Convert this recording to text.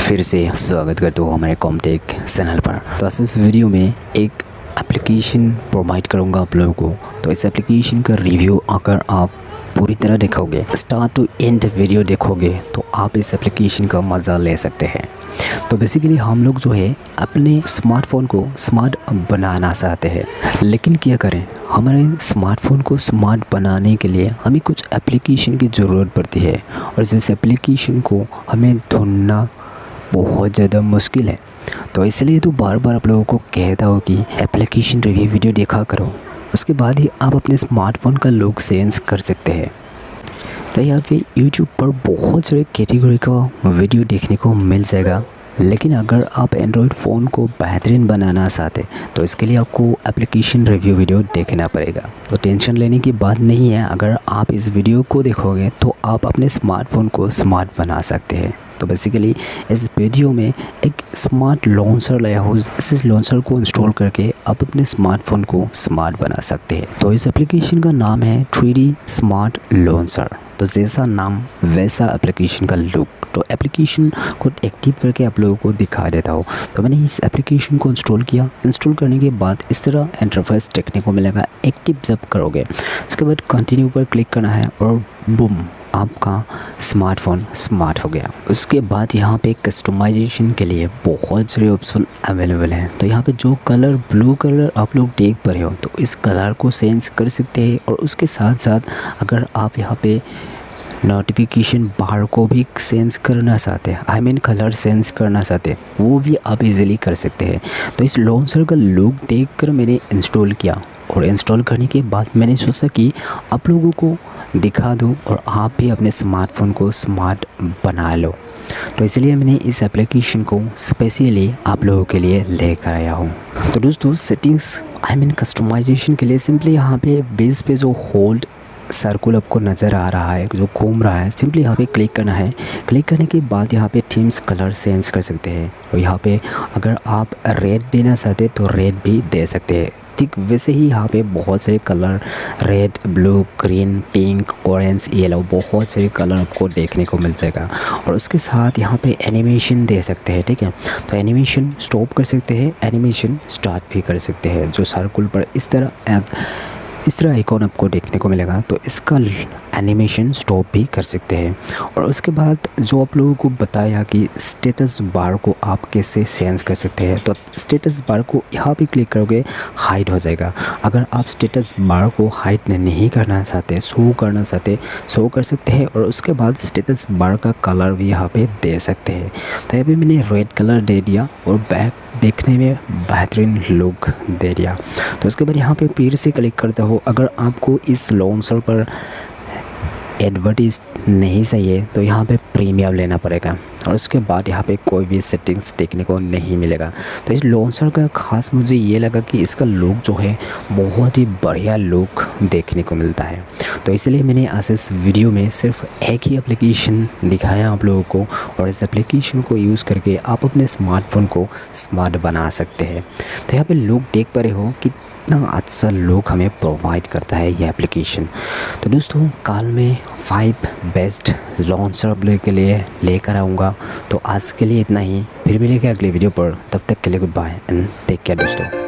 फिर से स्वागत करता हूँ हमारे कॉमटेक चैनल पर। तो आज इस वीडियो में एक एप्लीकेशन प्रोवाइड करूँगा आप लोगों को। तो इस एप्लीकेशन का रिव्यू अगर आप पूरी तरह देखोगे, स्टार्ट टू एंड वीडियो देखोगे, तो आप इस एप्लीकेशन का मज़ा ले सकते हैं। तो बेसिकली हम लोग जो है अपने स्मार्टफोन को स्मार्ट बनाना चाहते हैं, लेकिन क्या करें, हमारे स्मार्टफोन को स्मार्ट बनाने के लिए हमें कुछ एप्लीकेशन की ज़रूरत पड़ती है और जिस एप्लीकेशन को हमें ढूंढना बहुत ज़्यादा मुश्किल है। तो इसलिए तो बार बार आप लोगों को कहता हूँ कि एप्लीकेशन रिव्यू वीडियो देखा करो, उसके बाद ही आप अपने स्मार्टफोन का लुक चेंज कर सकते हैं। तो यहाँ पे यूट्यूब पर बहुत सारे कैटेगरी का वीडियो देखने को मिल जाएगा, लेकिन अगर आप एंड्रॉयड फ़ोन को बेहतरीन बनाना चाहते तो इसके लिए आपको एप्लीकेशन रिव्यू वीडियो देखना पड़ेगा। तो टेंशन लेने की बात नहीं है, अगर आप इस वीडियो को देखोगे तो आप अपने स्मार्टफोन को स्मार्ट बना सकते हैं। तो बेसिकली इस वीडियो में एक स्मार्ट लॉन्चर लाया हो, इस लॉन्चर को इंस्टॉल करके आप अपने स्मार्टफोन को स्मार्ट बना सकते हैं। तो इस एप्लीकेशन का नाम है 3D स्मार्ट लॉन्चर। तो जैसा नाम वैसा एप्लीकेशन का लुक। तो एप्लीकेशन को एक्टिव करके आप लोगों को दिखा देता हूँ। तो मैंने इस एप्लीकेशन को इंस्टॉल किया। इंस्टॉल करने के बाद इस तरह इंटरफेस देखने को मिलेगा। एक्टिव जब करोगे उसके बाद कंटिन्यू पर क्लिक करना है और बूम, आपका स्मार्टफोन स्मार्ट हो गया। उसके बाद यहाँ पे कस्टमाइजेशन के लिए बहुत सारे ऑप्शन अवेलेबल हैं। तो यहाँ पे जो कलर ब्लू कलर आप लोग देख पा रहे हो, तो इस कलर को चेंज कर सकते हैं। और उसके साथ साथ अगर आप यहाँ पे नोटिफिकेशन बार को भी चेंज करना चाहते हैं, आई मीन कलर चेंज करना चाहते हैं, वो भी आप इजीली कर सकते हैं। तो इस लॉन्चर का लुक देखकर मैंने इंस्टॉल किया और इंस्टॉल करने के बाद मैंने सोचा कि आप लोगों को दिखा दूं और आप भी अपने स्मार्टफोन को स्मार्ट बना लो। तो इसलिए मैंने इस एप्लीकेशन को स्पेशली आप लोगों के लिए लेकर आया हूँ। तो दोस्तों सेटिंग्स आई मीन कस्टमाइजेशन के लिए सिंपली यहाँ पे बेस पे जो होल्ड सर्कुल आपको नज़र आ रहा है जो घूम रहा है, सिंपली यहाँ पे क्लिक करना है। क्लिक करने के बाद यहाँ पे थीम्स कलर चेंज कर सकते हैं और यहाँ पे अगर आप रेड देना चाहते तो रेड भी दे सकते हैं। ठीक वैसे ही यहाँ पे बहुत सारे colour red, blue, green, pink, orange, yellow, बहुत सारे कलर आपको देखने को मिल जाएगा। और उसके साथ यहाँ पे एनिमेशन दे सकते हैं, ठीक है। तो एनिमेशन स्टॉप कर सकते हैं, एनिमेशन स्टार्ट भी कर सकते हैं। जो सर्कुल पर इस तरह आइकॉन आपको देखने को मिलेगा, तो इसका एनिमेशन स्टॉप भी कर सकते हैं। और उसके बाद जो आप लोगों को बताया कि स्टेटस बार को आप कैसे चेंज कर सकते हैं, तो स्टेटस बार को यहाँ पे क्लिक करोगे हाइड हो जाएगा। अगर आप स्टेटस बार को हाइड नहीं करना चाहते, शो करना चाहते, शो कर सकते हैं। और उसके बाद स्टेटस बार का कलर भी यहाँ पे दे सकते हैं। तो यहाँ पे मैंने रेड कलर दे दिया और बैक देखने में बेहतरीन लुक दे दिया। तो उसके बाद यहाँ पे फिर से क्लिक करता हो। अगर आपको इस लॉन्चर पर एडवर्टाइज नहीं चाहिए तो यहाँ पे प्रीमियम लेना पड़ेगा और उसके बाद यहाँ पे कोई भी सेटिंग्स देखने को नहीं मिलेगा। तो इस लॉन्चर का ख़ास मुझे ये लगा कि इसका लुक जो है बहुत ही बढ़िया लुक देखने को मिलता है। तो इसलिए मैंने आज इस वीडियो में सिर्फ एक ही एप्लीकेशन दिखाया आप लोगों को और इस एप्लीकेशन को यूज़ करके आप अपने स्मार्टफोन को स्मार्ट बना सकते हैं। तो यहाँ पे लुक देख पा रहे हो कि इतना अच्छा लुक हमें प्रोवाइड करता है ये एप्लीकेशन। तो दोस्तों कल मैं 5 बेस्ट लॉन्चर के लिए लेकर आऊँगा। तो आज के लिए इतना ही, फिर मिलेंगे अगले वीडियो पर। तब तक के लिए goodbye and take care दोस्तों।